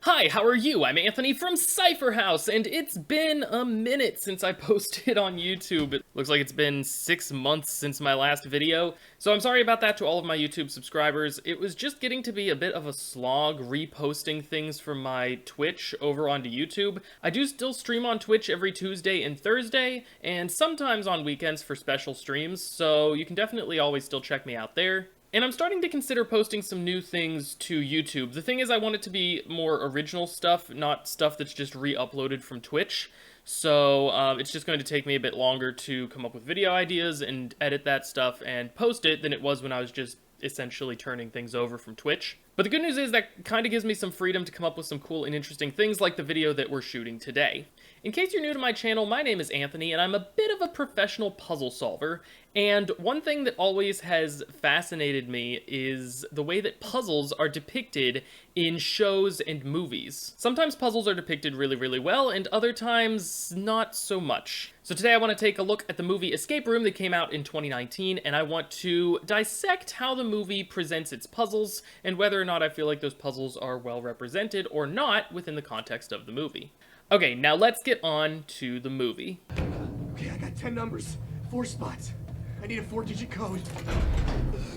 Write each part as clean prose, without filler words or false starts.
Hi, how are you? I'm Anthony from Cypher House, and it's been a minute since I posted on YouTube. It looks like it's been 6 months since my last video, so I'm sorry about that to all of my YouTube subscribers. It was just getting to be a bit of a slog reposting things from my Twitch over onto YouTube. I do still stream on Twitch every Tuesday and Thursday, and sometimes on weekends for special streams, so you can definitely always still check me out there. And I'm starting to consider posting some new things to YouTube. The thing is, I want it to be more original stuff, not stuff that's just re-uploaded from Twitch. So it's just going to take me a bit longer to come up with video ideas and edit that stuff and post it than it was when I was just essentially turning things over from Twitch. But the good news is that kind of gives me some freedom to come up with some cool and interesting things like the video that we're shooting today. In case you're new to my channel, my name is Anthony, and I'm a bit of a professional puzzle solver, and one thing that always has fascinated me is the way that puzzles are depicted in shows and movies. Sometimes puzzles are depicted really, really well, and other times not so much. So today I want to take a look at the movie Escape Room that came out in 2019, and I want to dissect how the movie presents its puzzles, and whether or not I feel like those puzzles are well represented or not within the context of the movie. Okay, now let's get on to the movie. Okay, I got 10 numbers, 4 spots. I need a 4-digit code.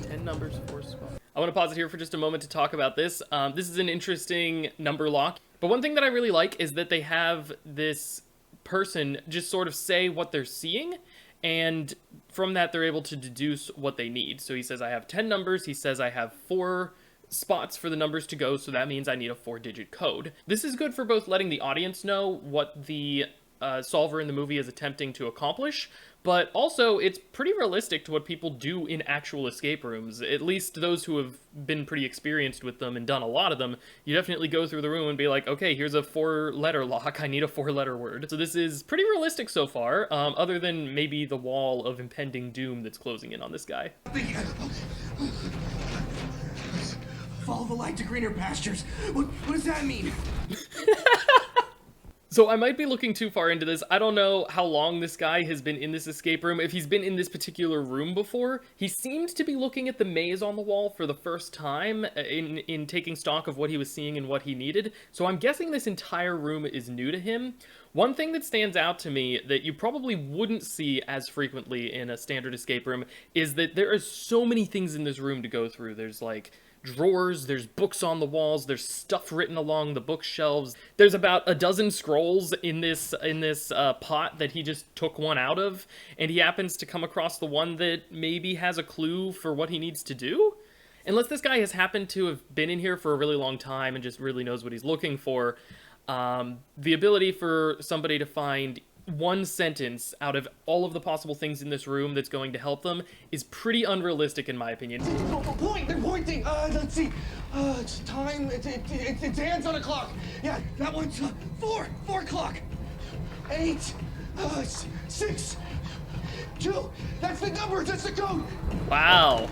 10 numbers, 4 spots. I want to pause it here for just a moment to talk about this. This is an interesting number lock, but one thing that I really like is that they have this person just sort of say what they're seeing, and from that they're able to deduce what they need. So he says I have 10 numbers, he says I have 4 spots for the numbers to go, so that means I need a 4-digit code. This is good for both letting the audience know what the solver in the movie is attempting to accomplish, but also it's pretty realistic to what people do in actual escape rooms. At least those who have been pretty experienced with them and done a lot of them, you definitely go through the room and be like, okay, here's a 4-letter lock, I need a 4-letter word. So this is pretty realistic so far, other than maybe the wall of impending doom that's closing in on this guy. Follow the light to greener pastures. What does that mean? So I might be looking too far into this. I don't know how long this guy has been in this escape room, if he's been in this particular room before. He seemed to be looking at the maze on the wall for the first time in taking stock of what he was seeing and what he needed. So I'm guessing this entire room is new to him. One thing that stands out to me that you probably wouldn't see as frequently in a standard escape room is that there are so many things in this room to go through. There's like drawers, there's books on the walls, there's stuff written along the bookshelves. There's about a dozen scrolls in this pot that he just took one out of, and he happens to come across the one that maybe has a clue for what he needs to do. Unless this guy has happened to have been in here for a really long time and just really knows what he's looking for, the ability for somebody to find one sentence out of all of the possible things in this room that's going to help them is pretty unrealistic in my opinion. They're pointing. Let's see. It's time. It's hands on a clock. Yeah, that one's 4 o'clock. 8, 6, 2. That's the number. That's the code. Wow.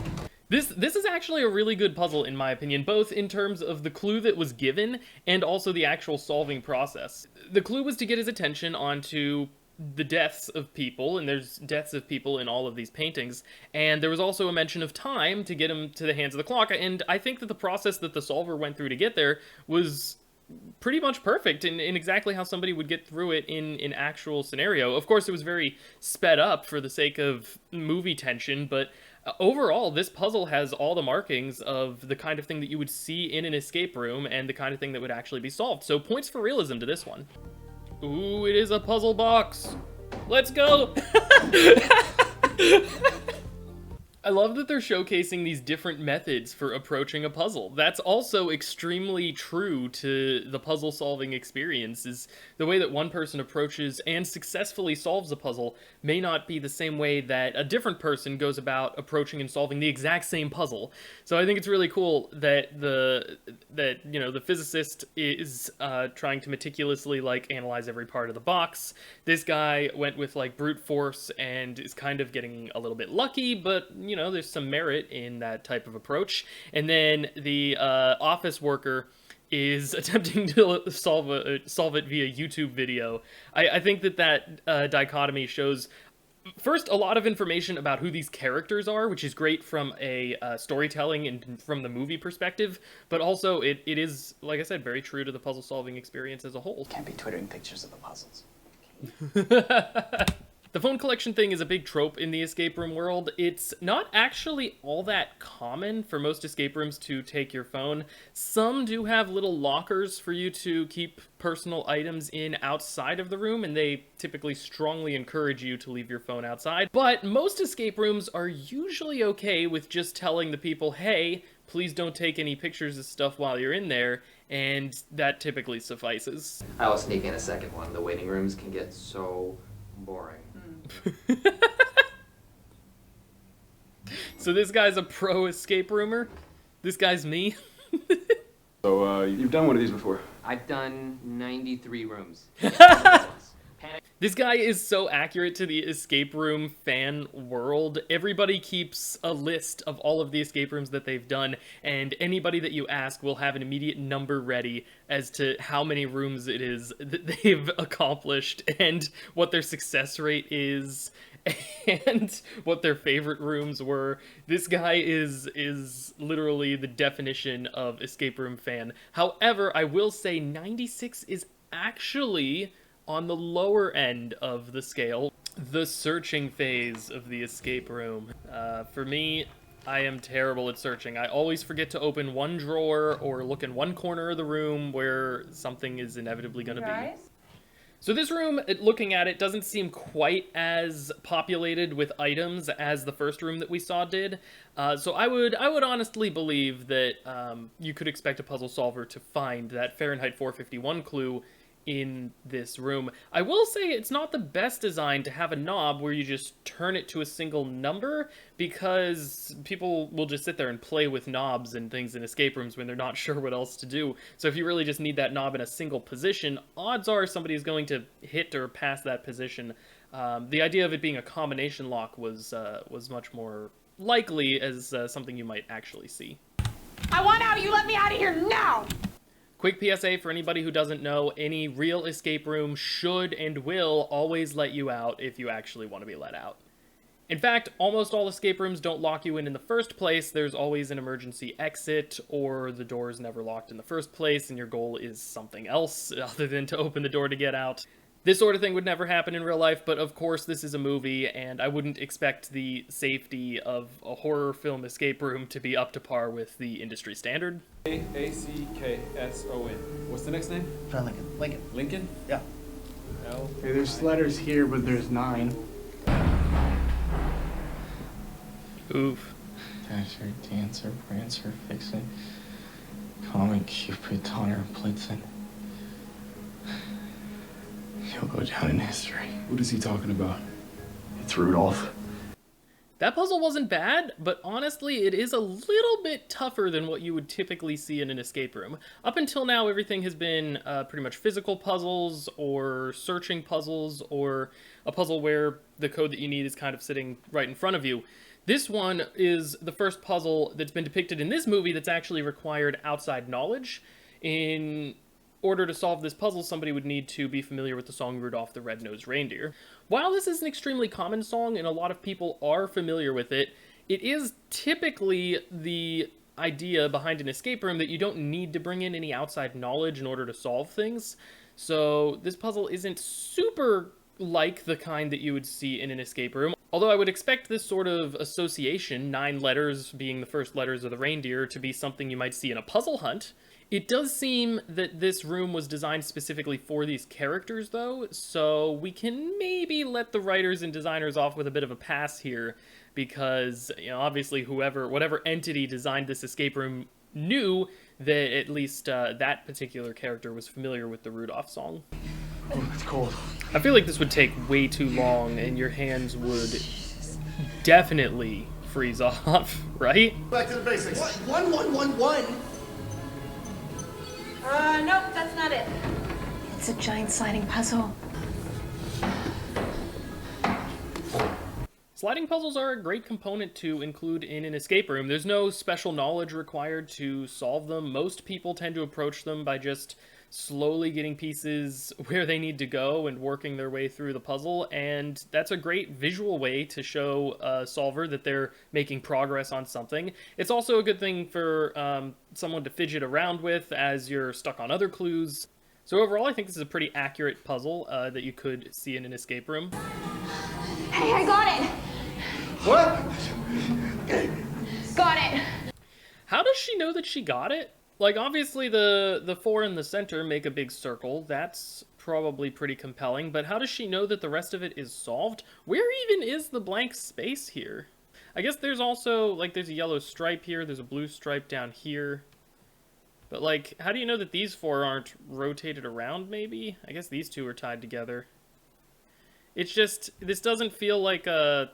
This is actually a really good puzzle in my opinion, both in terms of the clue that was given and also the actual solving process. The clue was to get his attention onto the deaths of people, and there's deaths of people in all of these paintings, and there was also a mention of time to get him to the hands of the clock, and I think that the process that the solver went through to get there was pretty much perfect in exactly how somebody would get through it in actual scenario. Of course, it was very sped up for the sake of movie tension, but overall, this puzzle has all the markings of the kind of thing that you would see in an escape room and the kind of thing that would actually be solved. So points for realism to this one. Ooh, it is a puzzle box. Let's go. I love that they're showcasing these different methods for approaching a puzzle. That's also extremely true to the puzzle solving experience, is the way that one person approaches and successfully solves a puzzle may not be the same way that a different person goes about approaching and solving the exact same puzzle. So I think it's really cool that the physicist is trying to meticulously analyze every part of the box. This guy went with brute force and is kind of getting a little bit lucky, but there's some merit in that type of approach. And then the office worker is attempting to solve it via YouTube video. I think that dichotomy shows First, a lot of information about who these characters are, which is great from a storytelling and from the movie perspective, but also it is, like I said, very true to the puzzle-solving experience as a whole. Can't be twittering pictures of the puzzles. The phone collection thing is a big trope in the escape room world. It's not actually all that common for most escape rooms to take your phone. Some do have little lockers for you to keep personal items in outside of the room, and they typically strongly encourage you to leave your phone outside. But most escape rooms are usually okay with just telling the people, hey, please don't take any pictures of stuff while you're in there, and that typically suffices. I will sneak in a second one. The waiting rooms can get so boring. So this guy's a pro escape roomer? This guy's me? So, you've done one of these before? I've done 93 rooms. This guy is so accurate to the escape room fan world. Everybody keeps a list of all of the escape rooms that they've done, and anybody that you ask will have an immediate number ready as to how many rooms it is that they've accomplished and what their success rate is and what their favorite rooms were. This guy is literally the definition of escape room fan. However, I will say 96 is actually on the lower end of the scale. The searching phase of the escape room. For me, I am terrible at searching. I always forget to open one drawer or look in one corner of the room where something is inevitably going to be. So this room, looking at it, doesn't seem quite as populated with items as the first room that we saw did. So I would honestly believe that you could expect a puzzle solver to find that Fahrenheit 451 clue in this room. I will say it's not the best design to have a knob where you just turn it to a single number, because people will just sit there and play with knobs and things in escape rooms when they're not sure what else to do. So if you really just need that knob in a single position, odds are somebody is going to hit or pass that position. The idea of it being a combination lock was much more likely as something you might actually see. I want out! You let me out of here now! Quick PSA for anybody who doesn't know, any real escape room should and will always let you out if you actually want to be let out. In fact, almost all escape rooms don't lock you in the first place. There's always an emergency exit, or the door is never locked in the first place and your goal is something else other than to open the door to get out. This sort of thing would never happen in real life, but of course this is a movie, and I wouldn't expect the safety of a horror film escape room to be up to par with the industry standard. A-C-K-S-O-N. What's the next name? John Lincoln. Lincoln. Lincoln? Yeah. L. Hey, there's letters here, but there's 9. Oof. Dasher, Dancer, Prancer, Vixen, Comet, Cupid, Donner, Blitzen. He'll go down in history. What is he talking about? It's Rudolph. That puzzle wasn't bad, but honestly, it is a little bit tougher than what you would typically see in an escape room. Up until now, everything has been pretty much physical puzzles, or searching puzzles, or a puzzle where the code that you need is kind of sitting right in front of you. This one is the first puzzle that's been depicted in this movie that's actually required outside knowledge. In order to solve this puzzle, somebody would need to be familiar with the song Rudolph the Red-Nosed Reindeer. While this is an extremely common song and a lot of people are familiar with it, it is typically the idea behind an escape room that you don't need to bring in any outside knowledge in order to solve things. So this puzzle isn't super like the kind that you would see in an escape room. Although I would expect this sort of association, 9 letters being the first letters of the reindeer, to be something you might see in a puzzle hunt. It does seem that this room was designed specifically for these characters, though, so we can maybe let the writers and designers off with a bit of a pass here, because, you know, obviously whatever entity designed this escape room knew that at least that particular character was familiar with the Rudolph song. Oh, it's cold. I feel like this would take way too long, and your hands would definitely freeze off, right? Back to the basics. What? 1-1-1-1. Nope, that's not it. It's a giant sliding puzzle. Sliding puzzles are a great component to include in an escape room. There's no special knowledge required to solve them. Most people tend to approach them by just slowly getting pieces where they need to go and working their way through the puzzle, and that's a great visual way to show a solver that they're making progress on something. It's also a good thing for someone to fidget around with as you're stuck on other clues. So overall, I think this is a pretty accurate puzzle that you could see in an escape room. Hey, I got it! What? Got it! How does she know that she got it? Like, obviously the four in the center make a big circle. That's probably pretty compelling, but how does she know that the rest of it is solved? Where even is the blank space here? I guess there's also, like, there's a yellow stripe here, there's a blue stripe down here. But, like, how do you know that these four aren't rotated around, maybe? I guess these two are tied together. It's just, this doesn't feel like a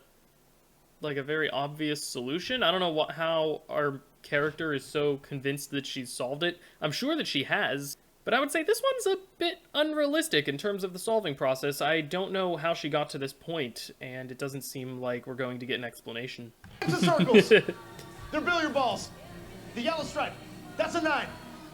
very obvious solution. I don't know how our character is so convinced that she's solved it. I'm sure that she has, but I would say this one's a bit unrealistic in terms of the solving process. I don't know how she got to this point, and it doesn't seem like we're going to get an explanation. It's the circles. They're billiard balls. The yellow stripe. That's a 9.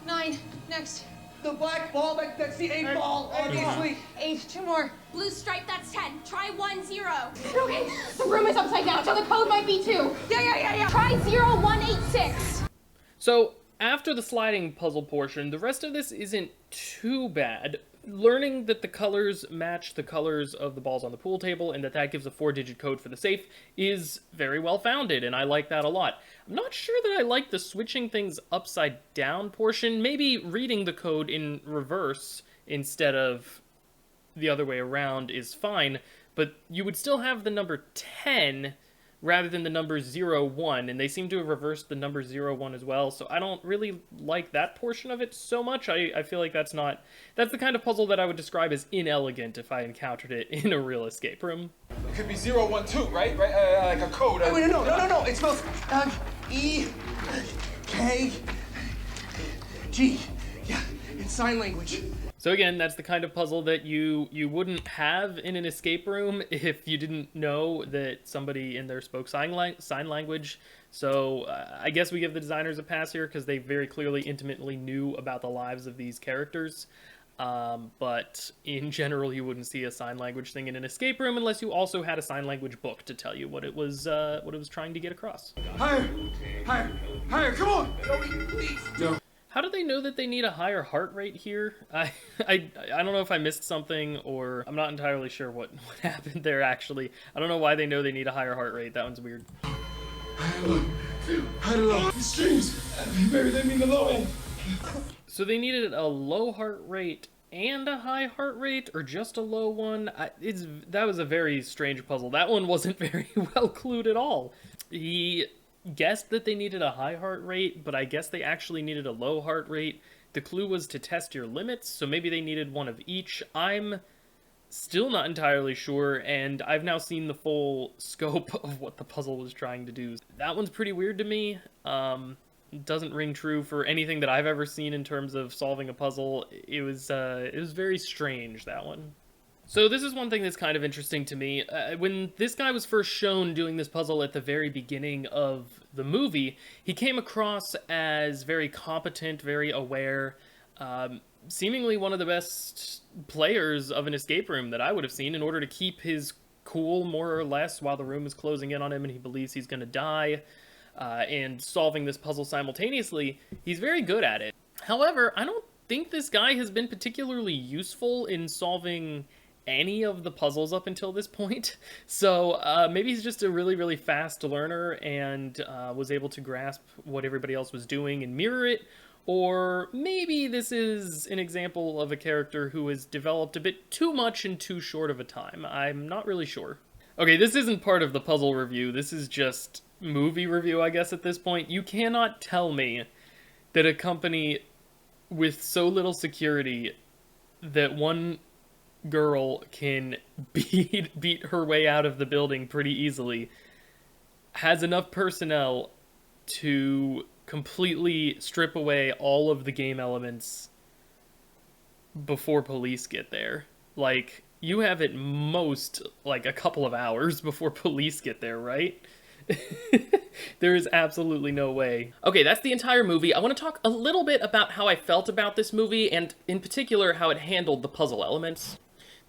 9. Next. The black ball, that's the 8 ball, obviously. 8. 2 more. Blue stripe, that's 10. Try 1, 0. Okay, the room is upside down, so the code might be 2. Yeah. Try 0, 1, 8, 6. So, after the sliding puzzle portion, the rest of this isn't too bad. Learning that the colors match the colors of the balls on the pool table and that gives a 4-digit code for the safe is very well founded, and I like that a lot. I'm not sure that I like the switching things upside down portion. Maybe reading the code in reverse instead of the other way around is fine, but you would still have the number 10 rather than the number 01, and they seem to have reversed the number 01 as well, so I don't really like that portion of it so much. I feel like that's the kind of puzzle that I would describe as inelegant if I encountered it in a real escape room. It could be 012, right? Like a code. Wait, no. It spells E, K, G. Yeah, it's sign language. So again, that's the kind of puzzle that you wouldn't have in an escape room if you didn't know that somebody in there spoke sign language. So I guess we give the designers a pass here because they very clearly intimately knew about the lives of these characters. But in general, you wouldn't see a sign language thing in an escape room unless you also had a sign language book to tell you what it was trying to get across. Higher, come on! No. How do they know that they need a higher heart rate here? I don't know if I missed something, or I'm not entirely sure what happened there, actually. I don't know why they know they need a higher heart rate. That one's weird. I don't know. Streams. Maybe they mean the low end. So they needed a low heart rate and a high heart rate, or just a low one? That was a very strange puzzle. That one wasn't very well clued at all. He guessed that they needed a high heart rate, but I guess they actually needed a low heart rate. The clue was to test your limits, so maybe they needed one of each. I'm still not entirely sure, and I've now seen the full scope of what the puzzle was trying to do. That one's pretty weird to me. It doesn't ring true for anything that I've ever seen in terms of solving a puzzle. It was very strange, that one. So this is one thing that's kind of interesting to me. When this guy was first shown doing this puzzle at the very beginning of the movie, he came across as very competent, very aware, seemingly one of the best players of an escape room that I would have seen in order to keep his cool, more or less, while the room is closing in on him and he believes he's going to die, and solving this puzzle simultaneously. He's very good at it. However, I don't think this guy has been particularly useful in solving any of the puzzles up until this point. So maybe he's just a really, really fast learner and was able to grasp what everybody else was doing and mirror it. Or maybe this is an example of a character who has developed a bit too much in too short of a time. I'm not really sure. Okay, this isn't part of the puzzle review. This is just movie review, I guess, at this point. You cannot tell me that a company with so little security that one girl can beat her way out of the building pretty easily has enough personnel to completely strip away all of the game elements before police get there. Like, you have at most like a couple of hours before police get there, right? There is absolutely no way. Okay, that's the entire movie. I want to talk a little bit about how I felt about this movie, and in particular, how it handled the puzzle elements.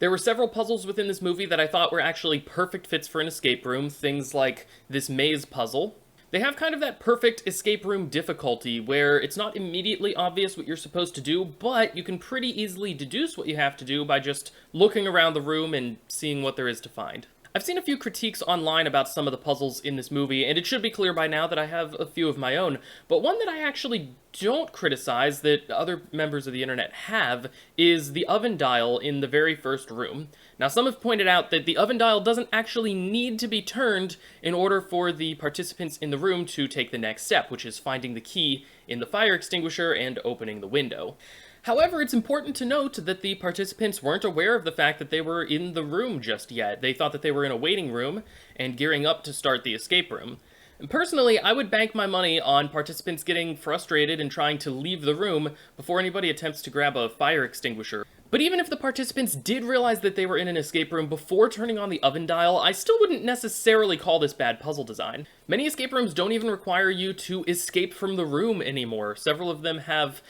There were several puzzles within this movie that I thought were actually perfect fits for an escape room, things like this maze puzzle. They have kind of that perfect escape room difficulty, where it's not immediately obvious what you're supposed to do, but you can pretty easily deduce what you have to do by just looking around the room and seeing what there is to find. I've seen a few critiques online about some of the puzzles in this movie, and it should be clear by now that I have a few of my own, but one that I actually don't criticize that other members of the internet have is the oven dial in the very first room. Now, some have pointed out that the oven dial doesn't actually need to be turned in order for the participants in the room to take the next step, which is finding the key in the fire extinguisher and opening the window. However, it's important to note that the participants weren't aware of the fact that they were in the room just yet. They thought that they were in a waiting room and gearing up to start the escape room. And personally, I would bank my money on participants getting frustrated and trying to leave the room before anybody attempts to grab a fire extinguisher. But even if the participants did realize that they were in an escape room before turning on the oven dial, I still wouldn't necessarily call this bad puzzle design. Many escape rooms don't even require you to escape from the room anymore. Several of them have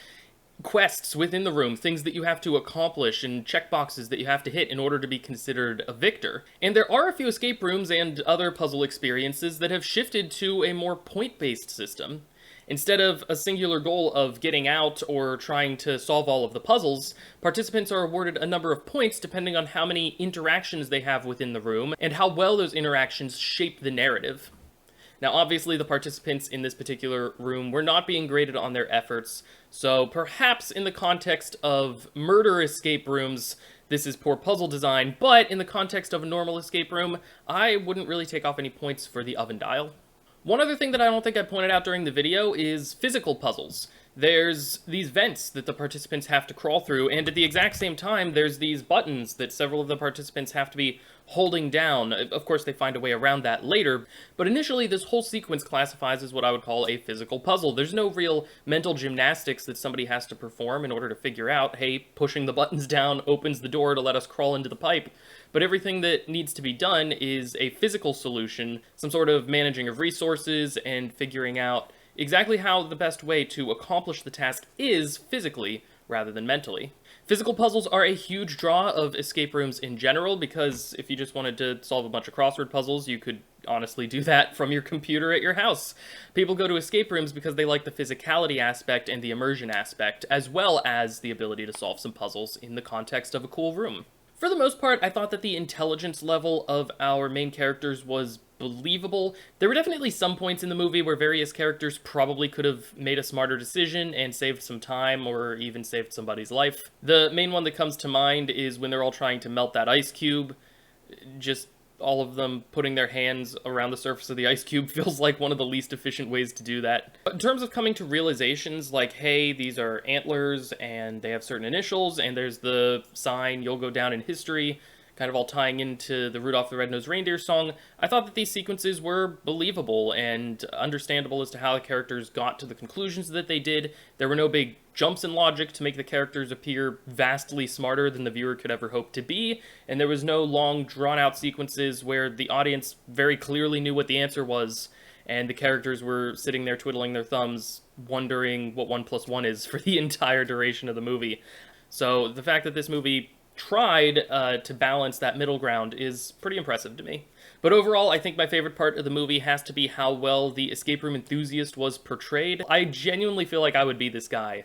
quests within the room, things that you have to accomplish, and checkboxes that you have to hit in order to be considered a victor. And there are a few escape rooms and other puzzle experiences that have shifted to a more point-based system. Instead of a singular goal of getting out or trying to solve all of the puzzles, participants are awarded a number of points depending on how many interactions they have within the room and how well those interactions shape the narrative. Now, obviously, the participants in this particular room were not being graded on their efforts, so perhaps in the context of murder escape rooms, this is poor puzzle design, but in the context of a normal escape room, I wouldn't really take off any points for the oven dial. One other thing that I don't think I pointed out during the video is physical puzzles. There's these vents that the participants have to crawl through, and at the exact same time, there's these buttons that several of the participants have to be holding down. Of course, they find a way around that later, but initially this whole sequence classifies as what I would call a physical puzzle. There's no real mental gymnastics that somebody has to perform in order to figure out, hey, pushing the buttons down opens the door to let us crawl into the pipe. But everything that needs to be done is a physical solution, some sort of managing of resources and figuring out exactly how the best way to accomplish the task is physically rather than mentally. Physical puzzles are a huge draw of escape rooms in general, because if you just wanted to solve a bunch of crossword puzzles, you could honestly do that from your computer at your house. People go to escape rooms because they like the physicality aspect and the immersion aspect, as well as the ability to solve some puzzles in the context of a cool room. For the most part, I thought that the intelligence level of our main characters was believable. There were definitely some points in the movie where various characters probably could have made a smarter decision and saved some time or even saved somebody's life. The main one that comes to mind is when they're all trying to melt that ice cube. Just all of them putting their hands around the surface of the ice cube feels like one of the least efficient ways to do that. But in terms of coming to realizations like, hey, these are antlers and they have certain initials and there's the sign, you'll go down in history, kind of all tying into the Rudolph the Red-Nosed Reindeer song, I thought that these sequences were believable and understandable as to how the characters got to the conclusions that they did. There were no big jumps in logic to make the characters appear vastly smarter than the viewer could ever hope to be, and there was no long, drawn-out sequences where the audience very clearly knew what the answer was, and the characters were sitting there twiddling their thumbs, wondering what 1 + 1 is for the entire duration of the movie. So the fact that this movie tried to balance that middle ground is pretty impressive to me. But overall, I think my favorite part of the movie has to be how well the escape room enthusiast was portrayed. I genuinely feel like I would be this guy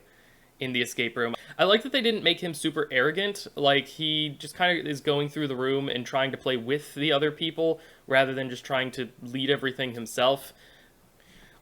in the escape room. I like that they didn't make him super arrogant, like he just kind of is going through the room and trying to play with the other people rather than just trying to lead everything himself.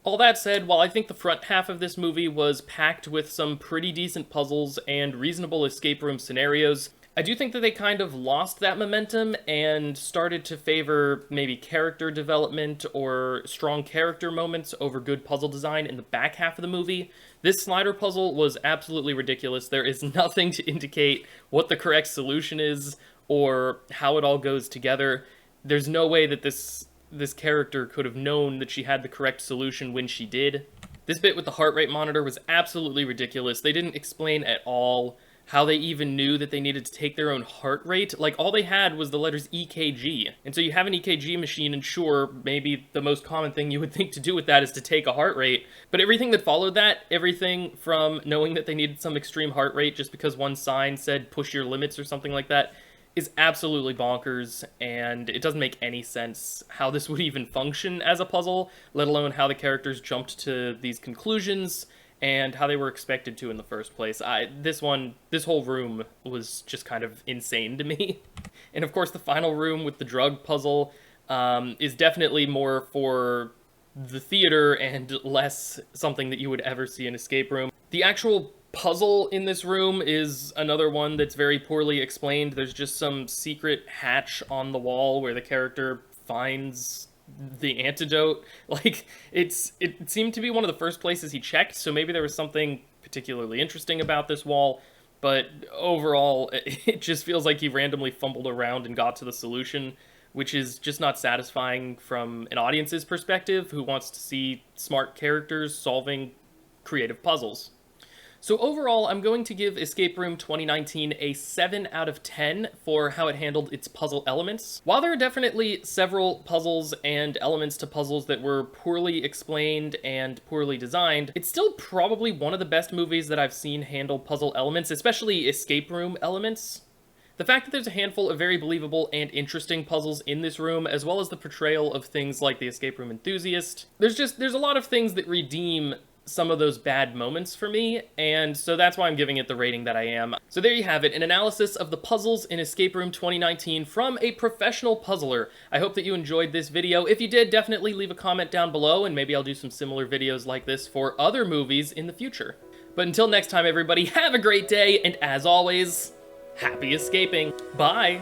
All that said, while I think the front half of this movie was packed with some pretty decent puzzles and reasonable escape room scenarios, I do think that they kind of lost that momentum and started to favor maybe character development or strong character moments over good puzzle design in the back half of the movie. This slider puzzle was absolutely ridiculous. There is nothing to indicate what the correct solution is or how it all goes together. There's no way that this character could have known that she had the correct solution when she did. This bit with the heart rate monitor was absolutely ridiculous. They didn't explain at all how they even knew that they needed to take their own heart rate. Like, all they had was the letters EKG. And so you have an EKG machine, and sure, maybe the most common thing you would think to do with that is to take a heart rate. But everything that followed that, everything from knowing that they needed some extreme heart rate just because one sign said push your limits or something like that, is absolutely bonkers, and it doesn't make any sense how this would even function as a puzzle, let alone how the characters jumped to these conclusions and how they were expected to in the first place. This whole room was just kind of insane to me. And of course the final room with the drug puzzle is definitely more for the theater and less something that you would ever see in an escape room. The actual puzzle in this room is another one that's very poorly explained. There's just some secret hatch on the wall where the character finds the antidote. Like, it seemed to be one of the first places he checked, so maybe there was something particularly interesting about this wall, but overall, it just feels like he randomly fumbled around and got to the solution, which is just not satisfying from an audience's perspective who wants to see smart characters solving creative puzzles. So overall, I'm going to give Escape Room 2019 a 7 out of 10 for how it handled its puzzle elements. While there are definitely several puzzles and elements to puzzles that were poorly explained and poorly designed, it's still probably one of the best movies that I've seen handle puzzle elements, especially escape room elements. The fact that there's a handful of very believable and interesting puzzles in this room, as well as the portrayal of things like the escape room enthusiast, there's a lot of things that redeem some of those bad moments for me, and so that's why I'm giving it the rating that I am. So there you have it, an analysis of the puzzles in Escape Room 2019 from a professional puzzler. I hope that you enjoyed this video. If you did, definitely leave a comment down below, and maybe I'll do some similar videos like this for other movies in the future. But until next time, everybody, have a great day, and as always, happy escaping. Bye!